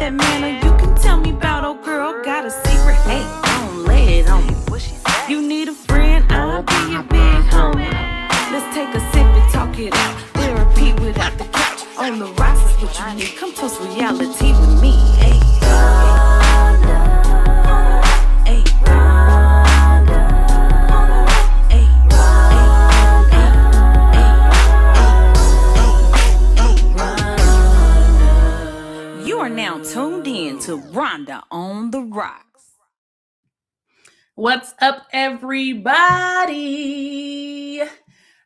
that manner, you can tell me about old girl. Got a secret, hey, don't lay it on me. You need a friend, I'll be your big homie. Let's take a sip and talk it out. Therapy without the couch. On the rocks is what you need. Come toast reality with me, hey. Hey. You are now tuned in to Rhonda on the Rocks. What's up, everybody?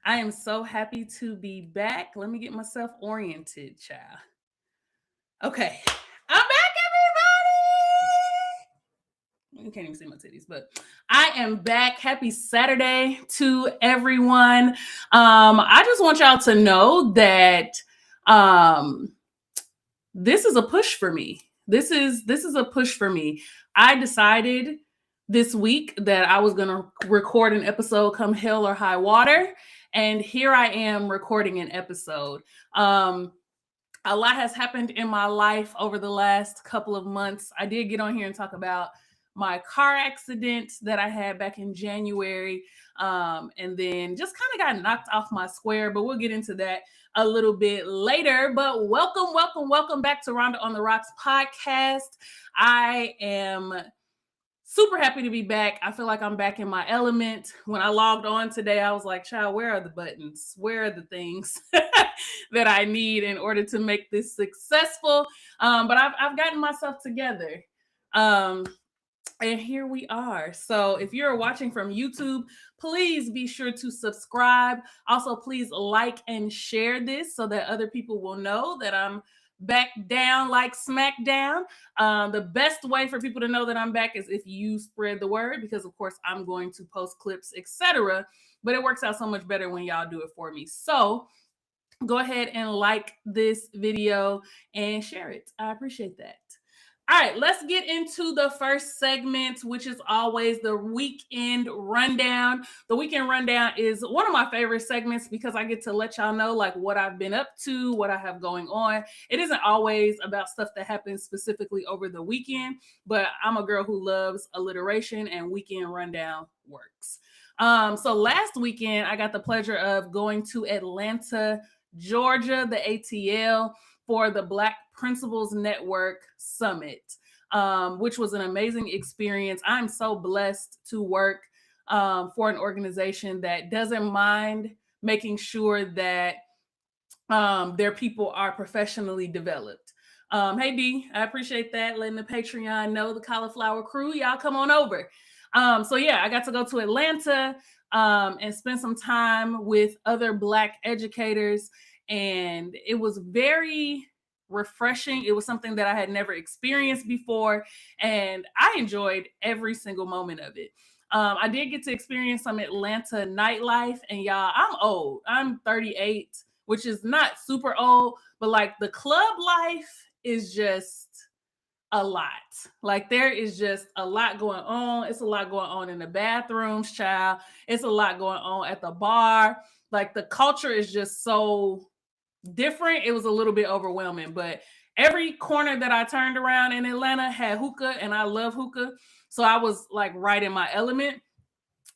I am so happy to be back. Let me get myself oriented, child. Okay, I'm back, everybody. You can't even see my titties, but I am back. Happy Saturday to everyone. I just want y'all to know that this is a push for me. This is a push for me. I decided this week that I was going to record an episode come hell or high water. And here I am recording an episode. A lot has happened in my life over the last couple of months. I did get on here and talk about my car accident that I had back in January. And then just kind of got knocked off my square, but we'll get into that a little bit later. But welcome back to Rhonda on the Rocks podcast. I am super happy to be back. I feel like I'm back in my element. When I logged on today, I was like, child, where are the buttons? Where are the things that I need in order to make this successful? But I've gotten myself together. And here we are. So if you're watching from YouTube, please be sure to subscribe. Also, please like and share this so that other people will know that I'm back down like SmackDown. The best way for people to know that I'm back is if you spread the word, because of course I'm going to post clips, etc. But it works out so much better when y'all do it for me. So go ahead and like this video and share it. I appreciate that. All right, let's get into the first segment, which is always the weekend rundown. The weekend rundown is one of my favorite segments because I get to let y'all know like what I've been up to, what I have going on. It isn't always about stuff that happens specifically over the weekend, but I'm a girl who loves alliteration and weekend rundown works. So last weekend, I got the pleasure of going to Atlanta, Georgia, the ATL, for the Black Principals Network Summit, which was an amazing experience. I'm so blessed to work for an organization that doesn't mind making sure that their people are professionally developed. Hey, D, I appreciate that. Letting the Patreon know, the Cauliflower crew, y'all come on over. So yeah, I got to go to Atlanta and spend some time with other Black educators. And it was very refreshing. It was something that I had never experienced before, and I enjoyed every single moment of it. I did get to experience some Atlanta nightlife, and y'all, I'm old. I'm 38, which is not super old, but like the club life is just a lot. Like there is just a lot going on. It's a lot going on in the bathrooms, child. It's a lot going on at the bar. Like the culture is just so different. It was a little bit overwhelming, but every corner that I turned around in Atlanta had hookah, and I love hookah. So I was like right in my element.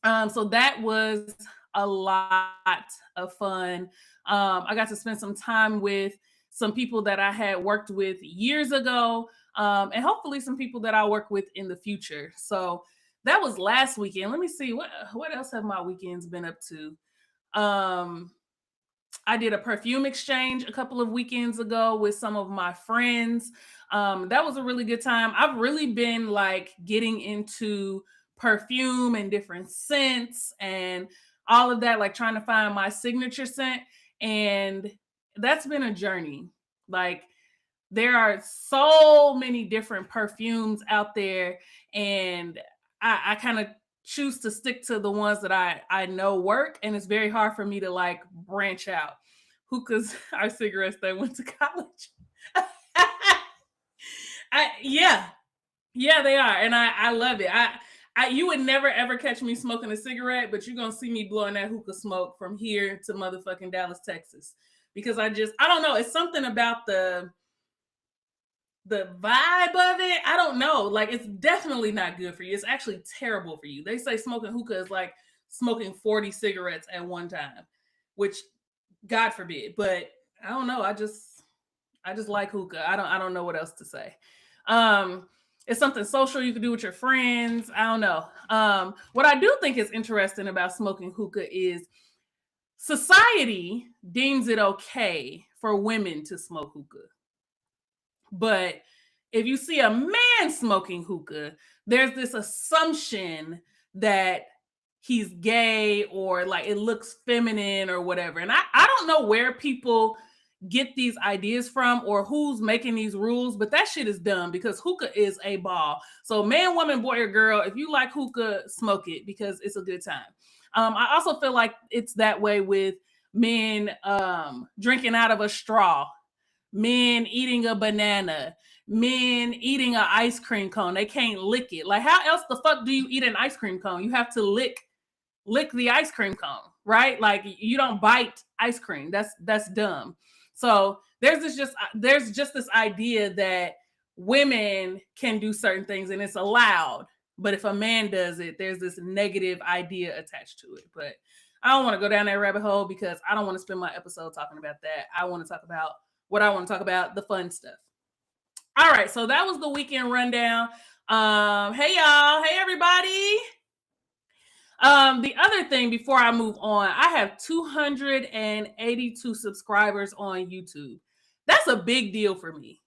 So that was a lot of fun. I got to spend some time with some people that I had worked with years ago, and hopefully some people that I work with in the future. So that was last weekend. Let me see, what else have my weekends been up to? I did a perfume exchange a couple of weekends ago with some of my friends. That was a really good time. I've really been like getting into perfume and different scents and all of that, like trying to find my signature scent. And that's been a journey. Like there are so many different perfumes out there, and I kind of choose to stick to the ones that I know work, and it's very hard for me to like branch out. Hookahs are cigarettes that went to college. Yeah, they are, and I love it. You would never ever catch me smoking a cigarette, but you're gonna see me blowing that hookah smoke from here to motherfucking Dallas, Texas, because I don't know. It's something about the vibe of it, I don't know. Like, it's definitely not good for you. It's actually terrible for you. They say smoking hookah is like smoking 40 cigarettes at one time, which God forbid. But I don't know. I just like hookah. I don't know what else to say. It's something social you can do with your friends. I don't know. What I do think is interesting about smoking hookah is society deems it okay for women to smoke hookah. But if you see a man smoking hookah, there's this assumption that he's gay or like it looks feminine or whatever. And I don't know where people get these ideas from or who's making these rules, but that shit is dumb because hookah is a ball. So man, woman, boy, or girl, if you like hookah, smoke it because it's a good time. I also feel like it's that way with men drinking out of a straw, men eating a banana, men eating an ice cream cone. They can't lick it. Like, how else the fuck do you eat an ice cream cone? You have to lick the ice cream cone, right? Like, you don't bite ice cream. That's dumb. So there's just this idea that women can do certain things and it's allowed, but if a man does it, there's this negative idea attached to it. But I don't want to go down that rabbit hole because I don't want to spend my episode talking about that. I want to talk about what I want to talk about, the fun stuff. All right, so that was the weekend rundown. Hey y'all, hey everybody. The other thing before I move on, I have 282 subscribers on YouTube. That's a big deal for me,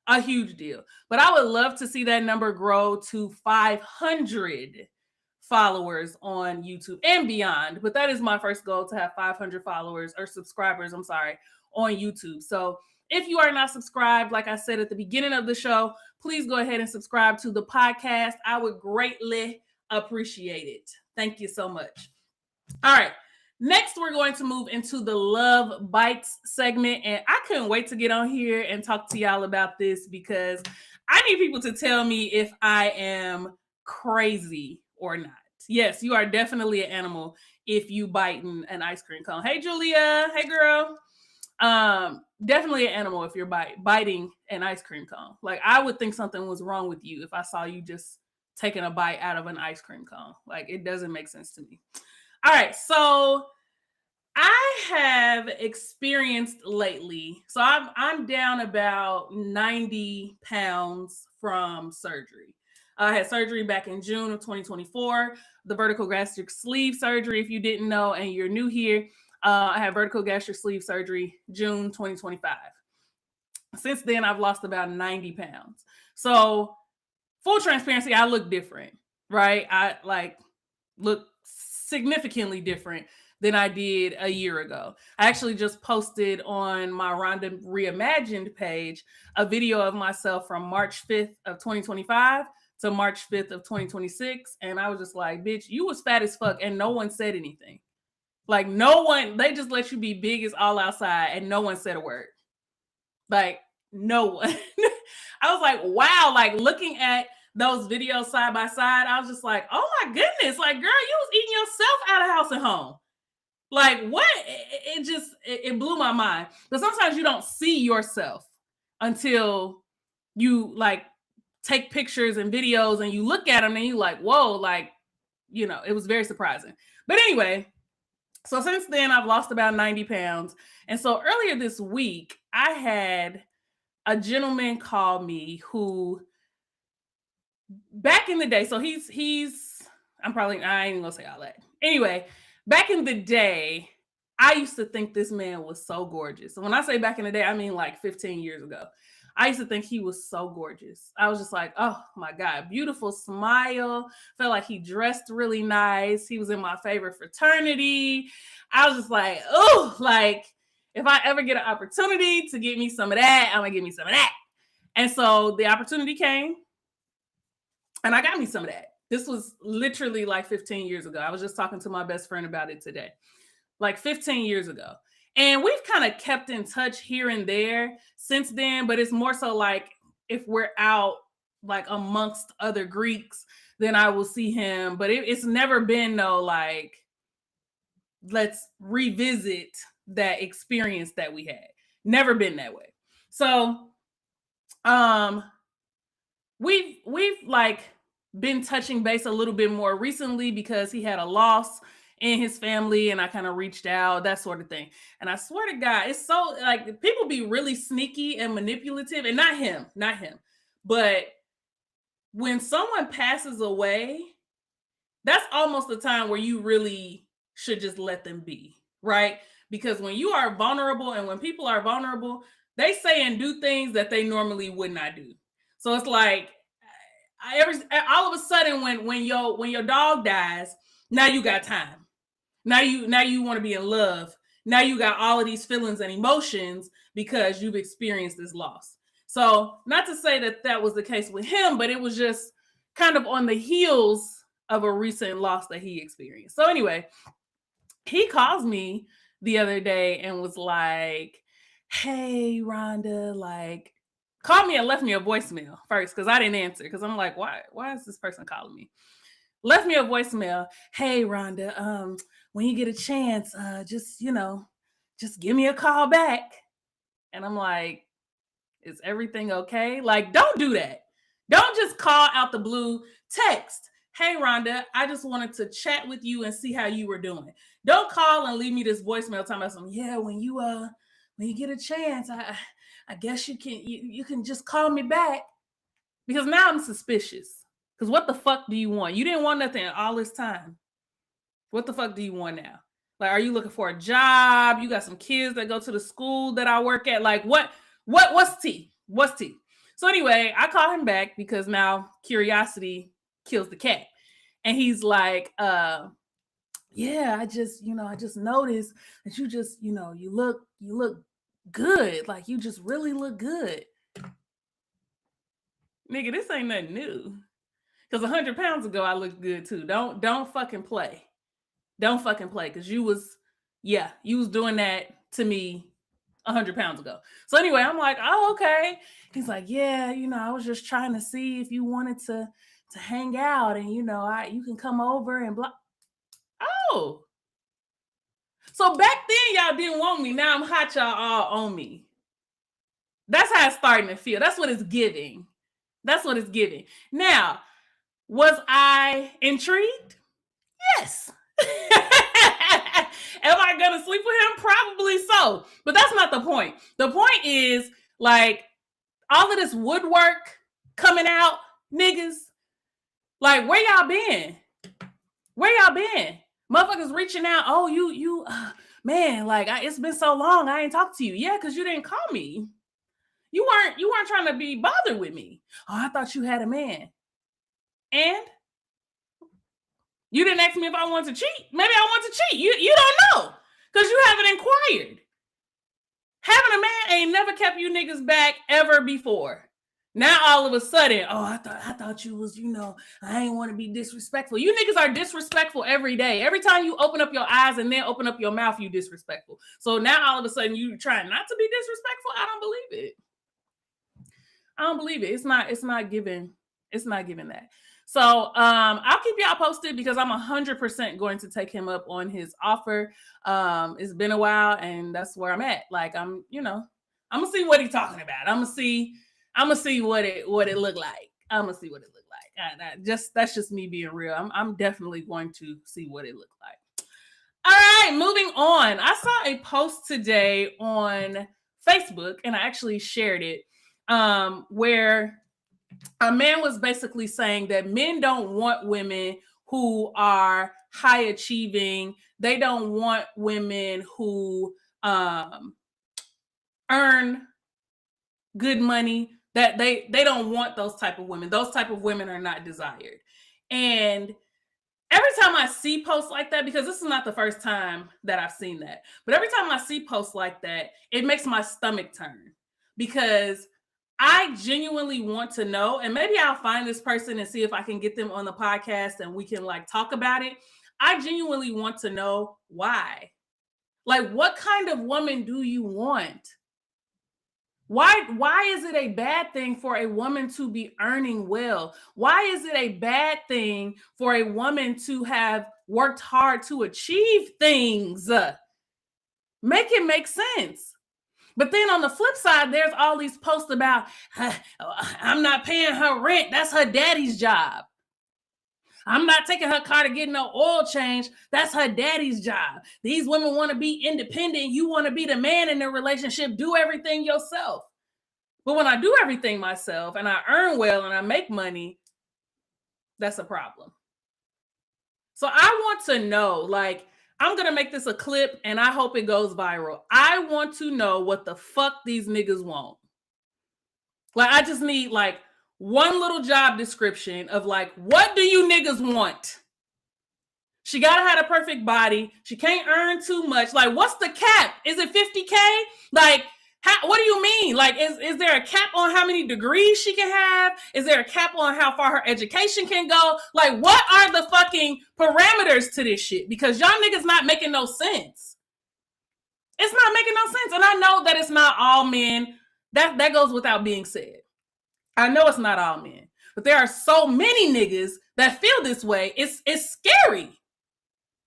a huge deal. But I would love to see that number grow to 500 followers on YouTube and beyond. But that is my first goal, to have 500 followers or subscribers, on YouTube. So if you are not subscribed, like I said at the beginning of the show, please go ahead and subscribe to the podcast. I would greatly appreciate it. Thank you so much. All right. Next, we're going to move into the Love Bites segment. And I couldn't wait to get on here and talk to y'all about this because I need people to tell me if I am crazy or not. Yes, you are definitely an animal if you bite an ice cream cone. Hey, Julia. Hey, girl. Definitely an animal if you're biting an ice cream cone. Like, I would think something was wrong with you if I saw you just taking a bite out of an ice cream cone. Like, it doesn't make sense to me. All right, so I have experienced lately, so I'm down about 90 pounds from surgery. I had surgery back in June of 2024, the vertical gastric sleeve surgery. If you didn't know and you're new here, I had vertical gastric sleeve surgery June 2025. Since then, I've lost about 90 pounds. So full transparency, I look different, right? I look significantly different than I did a year ago. I actually just posted on my Rhonda Reimagined page a video of myself from March 5th of 2025 to March 5th of 2026. And I was just like, bitch, you was fat as fuck and no one said anything. Like, no one, they just let you be big as all outside and no one said a word. Like, no one. I was like, wow, like looking at those videos side by side, I was just like, oh my goodness, like, girl, you was eating yourself out of house and home. Like, what? It blew my mind. But sometimes you don't see yourself until you like take pictures and videos and you look at them and you like, whoa, like, you know, it was very surprising. But anyway, so since then I've lost about 90 pounds. And so earlier this week, I had a gentleman call me who back in the day, so I ain't even gonna say all that. Anyway, back in the day, I used to think this man was so gorgeous. So when I say back in the day, I mean like 15 years ago. I used to think he was so gorgeous. I was just like, oh my God, beautiful smile. Felt like he dressed really nice. He was in my favorite fraternity. I was just like, oh, like if I ever get an opportunity to get me some of that, I'm gonna get me some of that. And so the opportunity came and I got me some of that. This was literally like 15 years ago. I was just talking to my best friend about it today. Like 15 years ago. And we've kind of kept in touch here and there since then, but it's more so like if we're out like amongst other Greeks, then I will see him. But it's never been no like, let's revisit that experience that we had. Never been that way. So We've like been touching base a little bit more recently because he had a loss in his family, and I kind of reached out, that sort of thing. And I swear to God, it's so like people be really sneaky and manipulative, and not him, but when someone passes away, that's almost the time where you really should just let them be, right? Because when you are vulnerable, and when people are vulnerable, they say and do things that they normally would not do. So it's like all of a sudden when your dog dies, now you got time. Now you want to be in love. Now you got all of these feelings and emotions because you've experienced this loss. So not to say that was the case with him, but it was just kind of on the heels of a recent loss that he experienced. So anyway, he calls me the other day and was like, "Hey, Rhonda," like called me and left me a voicemail first because I didn't answer because I'm like, why is this person calling me? Left me a voicemail. "Hey, Rhonda, when you get a chance, just give me a call back." And I'm like, is everything okay? Like, don't do that. Don't just call out the blue. Text, "Hey, Rhonda, I just wanted to chat with you and see how you were doing." Don't call and leave me this voicemail talking about something. "Yeah, when you get a chance, I guess you can just call me back." Because now I'm suspicious. Because what the fuck do you want? You didn't want nothing all this time. What the fuck do you want now? Like, are you looking for a job? You got some kids that go to the school that I work at. Like, what's tea? What's tea? So anyway, I call him back because now curiosity kills the cat. And he's like, "Yeah, I just noticed that you just, you look good. Like, you just really look good." Nigga, this ain't nothing new. Because 100 pounds ago, I looked good too. Don't fucking play. Don't fucking play. Because you was doing that to me 100 pounds ago. So anyway, I'm like, "Oh, okay." He's like, "Yeah, I was just trying to see if you wanted to hang out, and you can come over and blah." Oh. So back then y'all didn't want me. Now I'm hot, y'all all on me. That's how it's starting to feel. That's what it's giving. That's what it's giving. Now, was I intrigued? Yes. Am I gonna sleep with him? Probably so. But that's not the point. The point is, like, all of this woodwork coming out, niggas. Like, where y'all been? Where y'all been? Motherfuckers reaching out. "Oh, you man, like, it's been so long, I ain't talked to you." Yeah, because you didn't call me. You weren't trying to be bothered with me. "Oh, I thought you had a man." And you didn't ask me if I wanted to cheat. Maybe I want to cheat. You don't know because you haven't inquired. Having a man ain't never kept you niggas back ever before. Now all of a sudden, "Oh, I thought you was, I ain't want to be disrespectful." You niggas are disrespectful every day. Every time you open up your eyes and then open up your mouth, you disrespectful. So now all of a sudden you trying not to be disrespectful. I don't believe it. I don't believe it. It's not giving that. So I'll keep y'all posted because I'm 100% going to take him up on his offer. It's been a while and that's where I'm at. Like, I'm gonna see what he's talking about. I'm gonna see what it looked like. I'm gonna see what it looked like. That's just me being real. I'm definitely going to see what it looked like. All right, moving on. I saw a post today on Facebook and I actually shared it, where a man was basically saying that men don't want women who are high achieving. They don't want women who earn good money. That they don't want those type of women. Those type of women are not desired. And every time I see posts like that, because this is not the first time that I've seen that, but every time I see posts like that, it makes my stomach turn because I genuinely want to know, and maybe I'll find this person and see if I can get them on the podcast and we can like talk about it. I genuinely want to know why. Like, what kind of woman do you want? Why is it a bad thing for a woman to be earning well? Why is it a bad thing for a woman to have worked hard to achieve things? Make it make sense. But then on the flip side, there's all these posts about, I'm not paying her rent. That's her daddy's job. I'm not taking her car to get no oil change. That's her daddy's job. These women want to be independent. You want to be the man in the relationship. Do everything yourself. But when I do everything myself and I earn well and I make money, that's a problem. So I want to know, like, I'm going to make this a clip and I hope it goes viral. I want to know what the fuck these niggas want. Like, I just need like one little job description of like, what do you niggas want? She got to have a perfect body. She can't earn too much. Like, what's the cap? Is it 50K? Like, what do you mean? Like, is there a cap on how many degrees she can have? Is there a cap on how far her education can go? Like, what are the fucking parameters to this shit? Because y'all niggas not making no sense. It's not making no sense. And I know that it's not all men. That goes without being said. I know it's not all men. But there are so many niggas that feel this way. It's scary.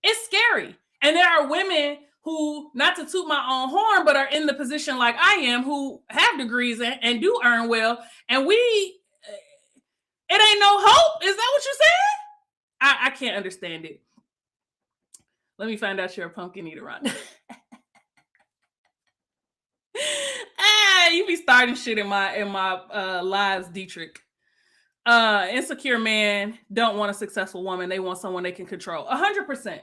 It's scary. And there are women who, not to toot my own horn, but are in the position like I am, who have degrees and do earn well. And it ain't no hope. Is that what you said? I can't understand it. Let me find out you're a pumpkin eater, Rhonda. You be starting shit in my lives, Dietrich. Insecure men don't want a successful woman. They want someone they can control. 100%.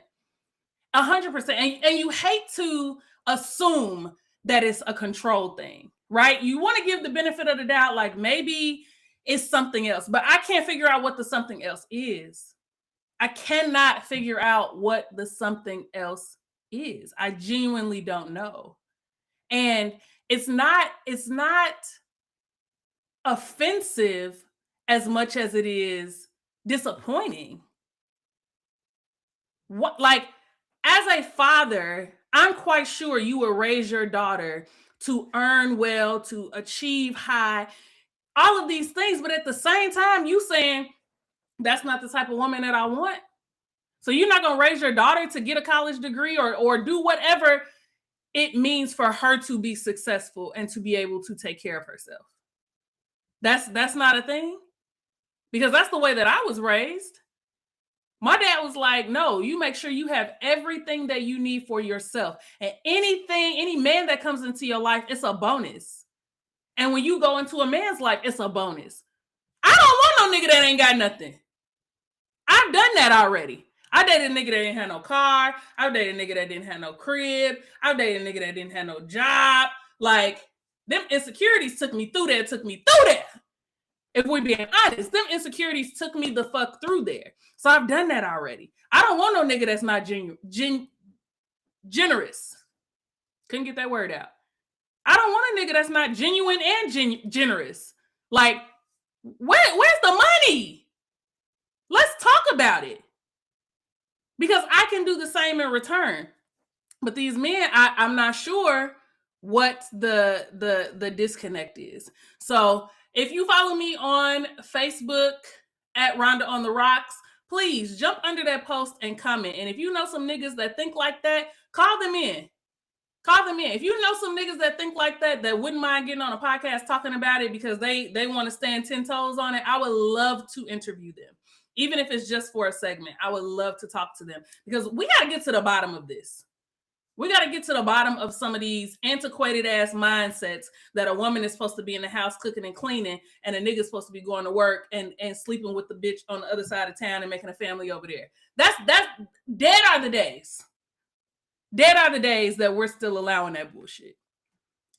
100%. And you hate to assume that it's a control thing, right? You want to give the benefit of the doubt, like maybe it's something else, but I can't figure out what the something else is. I cannot figure out what the something else is. I genuinely don't know. And it's not offensive as much as it is disappointing. What, like, as a father, I'm quite sure you will raise your daughter to earn well, to achieve high, all of these things. But at the same time, you saying that's not the type of woman that I want. So you're not going to raise your daughter to get a college degree or do whatever it means for her to be successful and to be able to take care of herself. That's not a thing, because that's the way that I was raised. My dad was like, no, you make sure you have everything that you need for yourself. And any man that comes into your life, it's a bonus. And when you go into a man's life, it's a bonus. I don't want no nigga that ain't got nothing. I've done that already. I dated a nigga that didn't have no car. I dated a nigga that didn't have no crib. I dated a nigga that didn't have no job. Like, them insecurities took me through there, If we're being honest, them insecurities took me the fuck through there. So I've done that already. I don't want no nigga that's not generous. Couldn't get that word out. I don't want a nigga that's not genuine and generous. Like, where's the money? Let's talk about it. Because I can do the same in return. But these men, I'm not sure what the disconnect is. So if you follow me on Facebook at Rhonda on the Rocks, please jump under that post and comment. And if you know some niggas that think like that, call them in. Call them in. If you know some niggas that think like that wouldn't mind getting on a podcast talking about it because they want to stand 10 toes on it, I would love to interview them. Even if it's just for a segment, I would love to talk to them because we got to get to the bottom of this. We got to get to the bottom of some of these antiquated ass mindsets that a woman is supposed to be in the house cooking and cleaning and a nigga is supposed to be going to work and sleeping with the bitch on the other side of town and making a family over there. That's dead are the days. Dead are the days that we're still allowing that bullshit.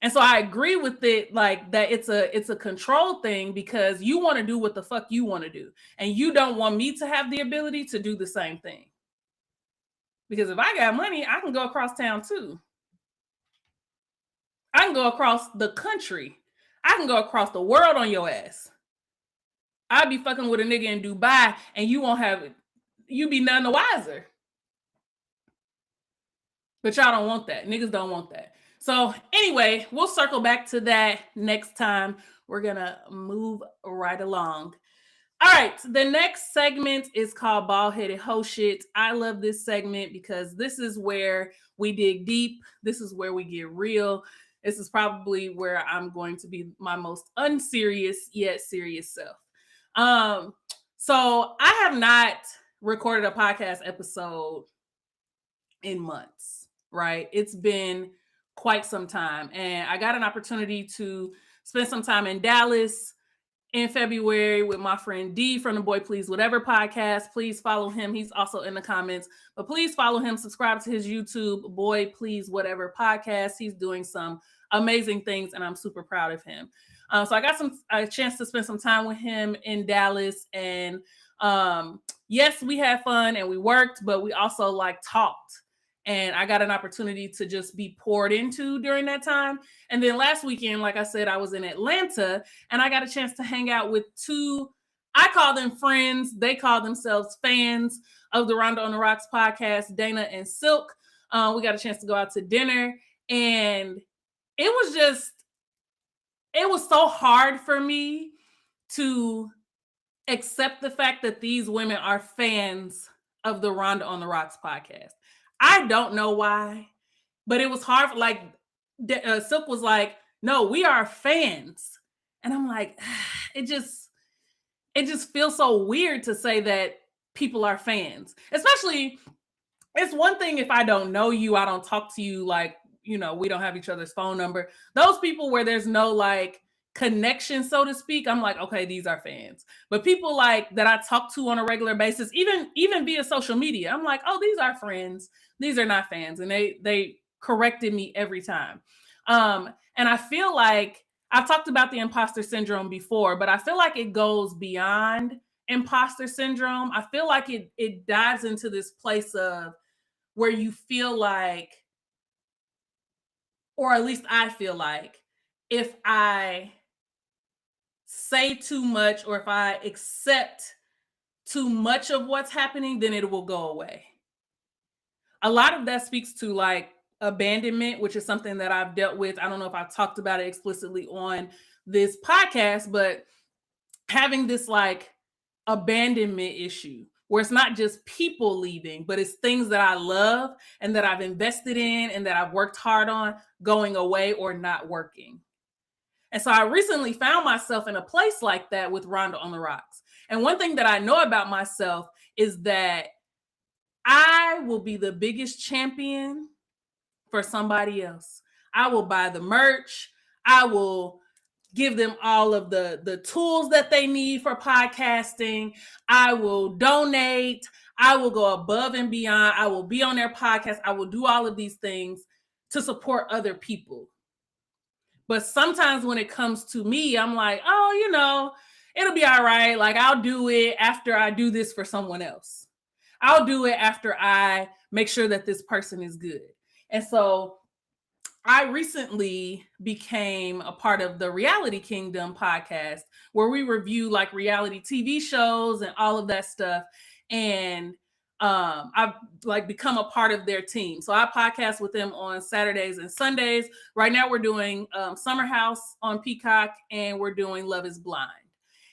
And so I agree with it, like that it's a control thing because you want to do what the fuck you want to do. And you don't want me to have the ability to do the same thing. Because if I got money, I can go across town too. I can go across the country. I can go across the world on your ass. I'd be fucking with a nigga in Dubai and you won't have it. You be none the wiser. But y'all don't want that. Niggas don't want that. So anyway, we'll circle back to that next time. We're going to move right along. All right, the next segment is called Bald-Headed Hoe Shit. I love this segment because this is where we dig deep. This is where we get real. This is probably where I'm going to be my most unserious yet serious self. So I have not recorded a podcast episode in months, right? It's been quite some time. And I got an opportunity to spend some time in Dallas in February with my friend D from the Boy Please Whatever podcast. Please follow him. He's also in the comments, but please follow him. Subscribe to his YouTube, Boy Please Whatever podcast. He's doing some amazing things, and I'm super proud of him. So I got a chance to spend some time with him in Dallas, and yes, we had fun and we worked, but we also like talked. And I got an opportunity to just be poured into during that time. And then last weekend, like I said, I was in Atlanta and I got a chance to hang out with two, I call them friends. They call themselves fans of the Rhonda on the Rocks podcast, Dana and Silk. We got a chance to go out to dinner, and it was so hard for me to accept the fact that these women are fans of the Rhonda on the Rocks podcast. I don't know why, but it was hard. Silk was like, no, we are fans. And I'm like, it just feels so weird to say that people are fans. Especially, it's one thing if I don't know you, I don't talk to you, like, we don't have each other's phone number. Those people where there's no like connection, so to speak, I'm like, okay, these are fans. But people like that I talk to on a regular basis, even via social media, I'm like, oh, these are friends. These are not fans. And they corrected me every time. And I feel like I've talked about the imposter syndrome before, but I feel like it goes beyond imposter syndrome. I feel like it dives into this place of where you feel like, or at least I feel like, if I say too much or if I accept too much of what's happening, then it will go away. A lot of that speaks to like abandonment, which is something that I've dealt with. I don't know if I've talked about it explicitly on this podcast, but having this like abandonment issue where it's not just people leaving, but it's things that I love and that I've invested in and that I've worked hard on going away or not working. And so I recently found myself in a place like that with Rhonda on the Rocks. And one thing that I know about myself is that I will be the biggest champion for somebody else. I will buy the merch. I will give them all of the tools that they need for podcasting. I will donate. I will go above and beyond. I will be on their podcast. I will do all of these things to support other people. But sometimes when it comes to me, I'm like, oh, it'll be all right. Like, I'll do it after I do this for someone else. I'll do it after I make sure that this person is good. And so I recently became a part of the Reality Kingdom podcast, where we review like reality TV shows and all of that stuff. And I've like become a part of their team. So I podcast with them on Saturdays and Sundays. Right now we're doing Summer House on Peacock, and we're doing Love is Blind.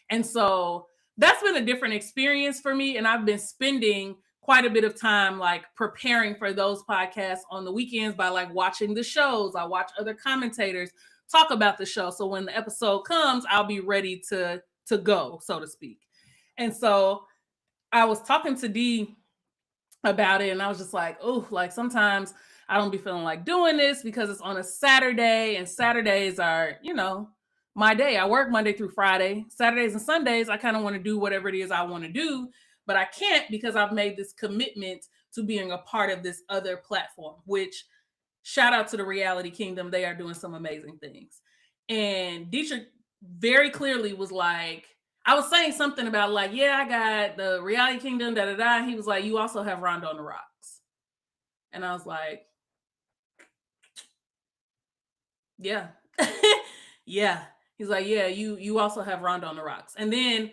And so that's been a different experience for me. And I've been spending quite a bit of time like preparing for those podcasts on the weekends by like watching the shows. I watch other commentators talk about the show. So when the episode comes, I'll be ready to go, so to speak. And so I was talking to Dee about it, and I was just like, oh, like sometimes I don't be feeling like doing this because it's on a Saturday, and Saturdays are, my day. I work Monday through Friday. Saturdays and Sundays, I kind of want to do whatever it is I want to do, but I can't because I've made this commitment to being a part of this other platform, which shout out to the Reality Kingdom. They are doing some amazing things. And Dietrich very clearly was like, I was saying something about like, yeah, I got the Reality Kingdom, da-da-da. He was like, you also have Rhonda on the Rocks. And I was like, yeah. Yeah. He's like, yeah, you also have Rhonda on the Rocks. And then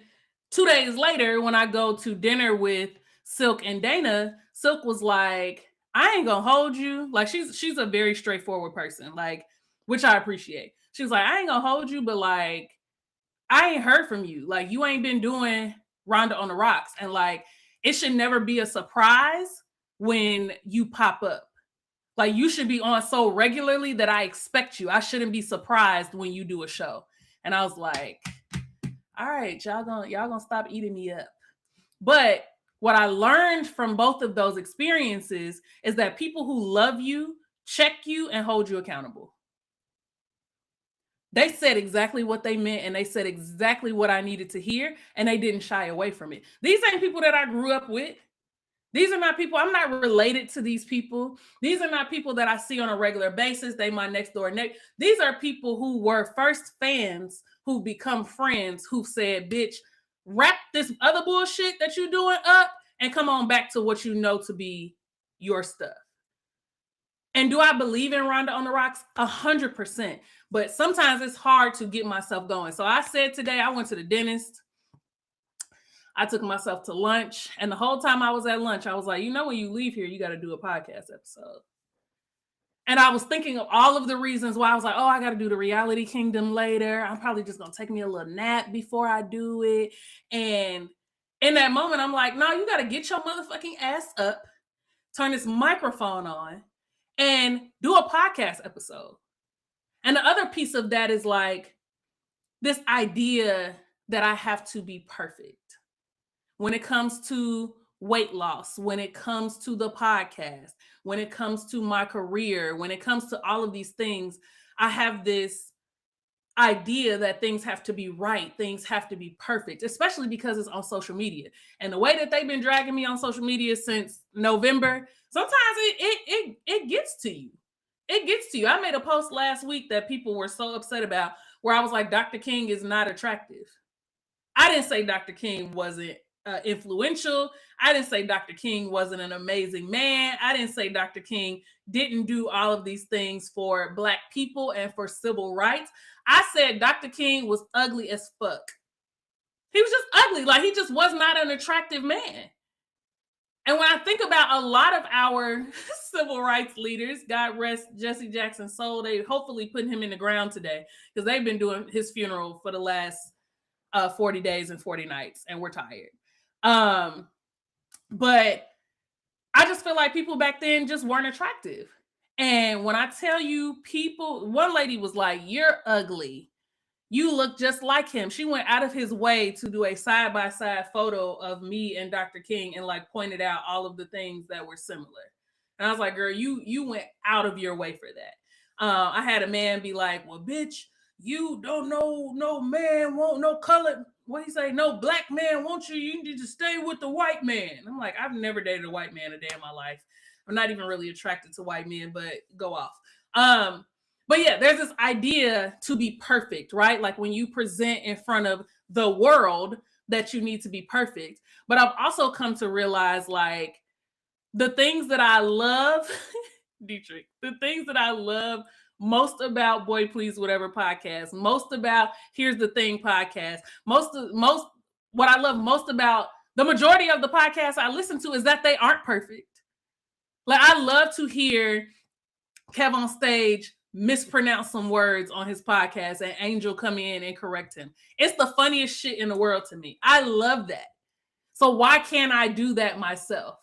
2 days later, when I go to dinner with Silk and Dana, Silk was like, I ain't gonna hold you. Like she's a very straightforward person, like, which I appreciate. She was like, I ain't gonna hold you, but like, I ain't heard from you. Like, you ain't been doing Rhonda on the Rocks. And like, it should never be a surprise when you pop up. Like, you should be on so regularly that I expect you. I shouldn't be surprised when you do a show. And I was like, all right, y'all gonna stop eating me up. But what I learned from both of those experiences is that people who love you check you and hold you accountable. They said exactly what they meant, and they said exactly what I needed to hear, and they didn't shy away from it. These ain't people that I grew up with. These are not people, I'm not related to these people. These are not people that I see on a regular basis. They my next door neighbor. These are people who were first fans, who become friends, who said, bitch, wrap this other bullshit that you're doing up and come on back to what you know to be your stuff. And do I believe in Rhonda on the Rocks? 100%. But sometimes it's hard to get myself going. So I said today, I went to the dentist. I took myself to lunch. And the whole time I was at lunch, I was like, you know, when you leave here, you got to do a podcast episode. And I was thinking of all of the reasons why I was like, oh, I got to do the Reality Kingdom later. I'm probably just going to take me a little nap before I do it. And in that moment, I'm like, no, you got to get your motherfucking ass up, turn this microphone on, and do a podcast episode. And the other piece of that is like this idea that I have to be perfect when it comes to weight loss, when it comes to the podcast, when it comes to my career, when it comes to all of these things. I have this idea that things have to be right, things have to be perfect, especially because it's on social media. And the way that they've been dragging me on social media since November, sometimes it gets to you. It gets to you. I made a post last week that people were so upset about, where I was like, Dr. King is not attractive. I didn't say Dr. King wasn't influential. I didn't say Dr. King wasn't an amazing man. I didn't say Dr. King didn't do all of these things for Black people and for civil rights. I said Dr. King was ugly as fuck. He was just ugly. Like, he just was not an attractive man. And when I think about a lot of our civil rights leaders, God rest Jesse Jackson's soul, they hopefully putting him in the ground today, because they've been doing his funeral for the last 40 days and 40 nights, and we're tired. But I just feel like people back then just weren't attractive. And when I tell you, people, one lady was like, you're ugly. You look just like him. She went out of his way to do a side-by-side photo of me and Dr. King and like pointed out all of the things that were similar. And I was like, girl, you went out of your way for that. I had a man be like, well, bitch, you don't know, no man won't, no color. What he say? No Black man won't you? You need to stay with the white man. I'm like, I've never dated a white man a day in my life. I'm not even really attracted to white men, but go off. But yeah, there's this idea to be perfect, right? Like when you present in front of the world that you need to be perfect. But I've also come to realize, like, the things that I love, Dietrich, the things that I love most about Boy Please Whatever podcast, most about Here's the Thing podcast, most what I love most about the majority of the podcasts I listen to is that they aren't perfect. Like, I love to hear Kev on stage mispronounce some words on his podcast and Angel come in and correct him. It's the funniest shit in the world to me. I love that. So why can't I do that myself?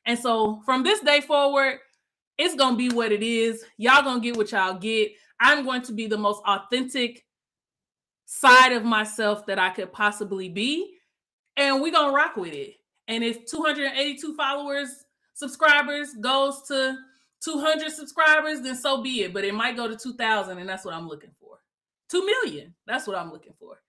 And so from this day forward, it's going to be what it is. Y'all going to get what y'all get. I'm going to be the most authentic side of myself that I could possibly be. And we're going to rock with it. And if 282 subscribers goes to 200 subscribers, then so be it. But it might go to 2,000, and that's what I'm looking for. 2 million. That's what I'm looking for.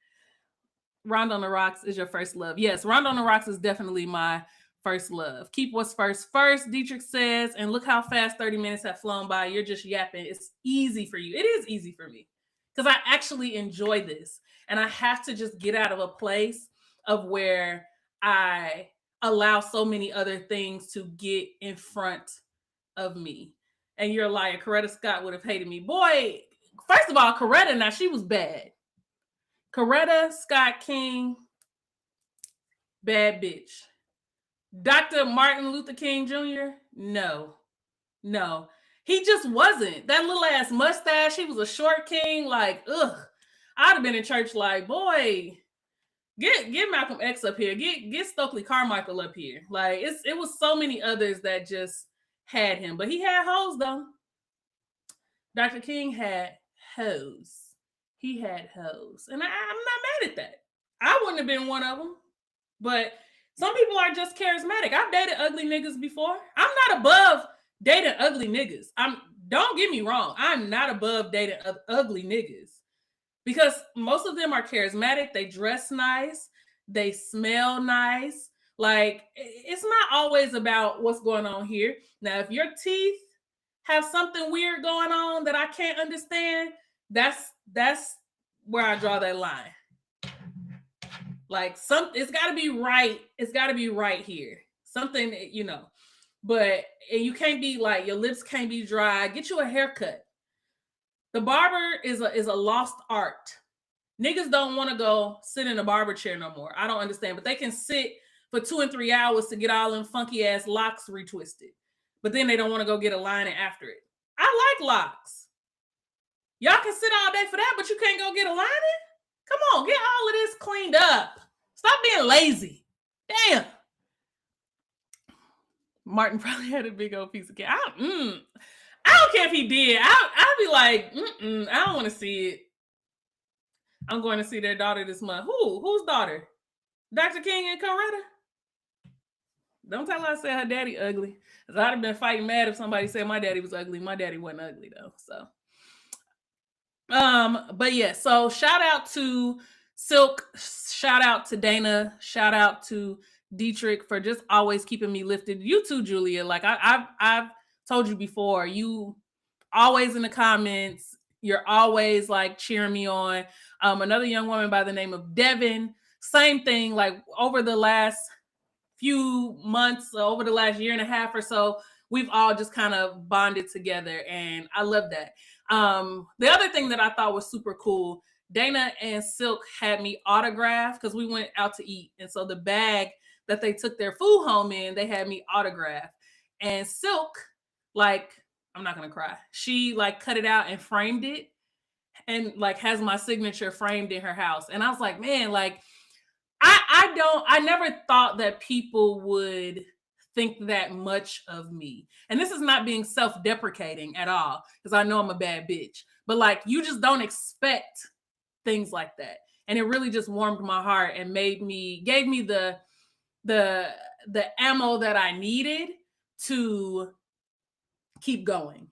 Rhonda on the Rocks is your first love. Yes, Rhonda on the Rocks is definitely my first love. Keep what's first, Dietrich says. And look how fast 30 minutes have flown by. You're just yapping. It's easy for you. It is easy for me because I actually enjoy this. And I have to just get out of a place of where I allow so many other things to get in front of me. And you're a liar. Coretta Scott would have hated me. Boy, first of all, Coretta, now she was bad. Coretta Scott King, bad bitch. Dr. Martin Luther King Jr., no. He just wasn't. That little ass mustache, he was a short king. Like, ugh. I'd have been in church like, boy, get Malcolm X up here. Get Stokely Carmichael up here. Like, it was so many others that just had him, but he had hoes though. Dr. King had hoes. He had hoes, and I'm not mad at that. I wouldn't have been one of them, but some people are just charismatic. I've dated ugly niggas before. I'm not above dating ugly niggas. Don't get me wrong. I'm not above dating ugly niggas because most of them are charismatic. They dress nice. They smell nice. Like, it's not always about what's going on here. Now, if your teeth have something weird going on that I can't understand, that's where I draw that line. Like, it's got to be right. It's got to be right here. Something, you know. But you can't be like, your lips can't be dry. Get you a haircut. The barber is a lost art. Niggas don't want to go sit in a barber chair no more. I don't understand. But they can sit for 2 and 3 hours to get all them funky ass locks retwisted. But then they don't want to go get a lining after it. I like locks. Y'all can sit all day for that, but you can't go get a lining? Come on, get all of this cleaned up. Stop being lazy. Damn. Martin probably had a big old piece of cake. I don't care if he did. I'll be like, I don't want to see it. I'm going to see their daughter this month. Whose daughter? Dr. King and Coretta? Don't tell her I said her daddy ugly. Because I'd have been fighting mad if somebody said my daddy was ugly. My daddy wasn't ugly though. So, but yeah, so shout out to Silk, shout out to Dana, shout out to Dietrich for just always keeping me lifted. You too, Julia. Like I've told you before, you always in the comments, you're always like cheering me on. Another young woman by the name of Devin, same thing, like over the last few months, over the last year and a half or so, we've all just kind of bonded together, and I love that. The other thing that I thought was super cool, Dana and Silk had me autograph because we went out to eat, and so the bag that they took their food home in, they had me autograph. And Silk, like, I'm not gonna cry, she like cut it out and framed it and like has my signature framed in her house. And I was like, man, like I never thought that people would think that much of me. And this is not being self-deprecating at all, because I know I'm a bad bitch. But like, you just don't expect things like that. And it really just warmed my heart and gave me the ammo that I needed to keep going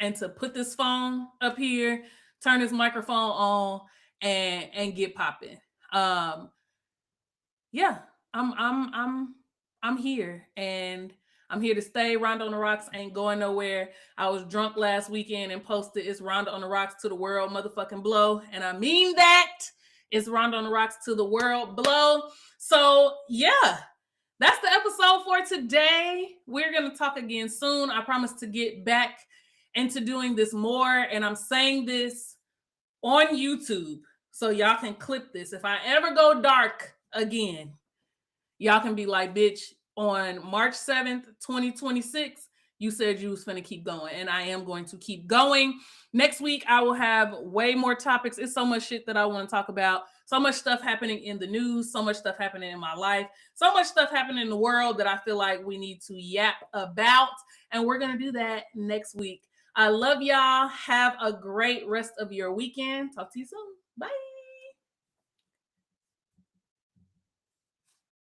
and to put this phone up here, turn this microphone on, and get popping. Yeah, I'm here, and I'm here to stay. Rhonda on the Rocks ain't going nowhere. I was drunk last weekend and posted, "It's Rhonda on the Rocks to the world motherfucking blow," and I mean that. It's Rhonda on the Rocks to the world blow. So yeah, that's the episode for today. We're gonna talk again soon. I promise to get back into doing this more, and I'm saying this on YouTube so y'all can clip this. If I ever go dark again, y'all can be like, bitch, on March 7th, 2026, you said you was finna keep going, and I am going to keep going. Next week, I will have way more topics. It's so much shit that I want to talk about. So much stuff happening in the news, so much stuff happening in my life, so much stuff happening in the world that I feel like we need to yap about, and we're going to do that next week. I love y'all. Have a great rest of your weekend. Talk to you soon. Bye.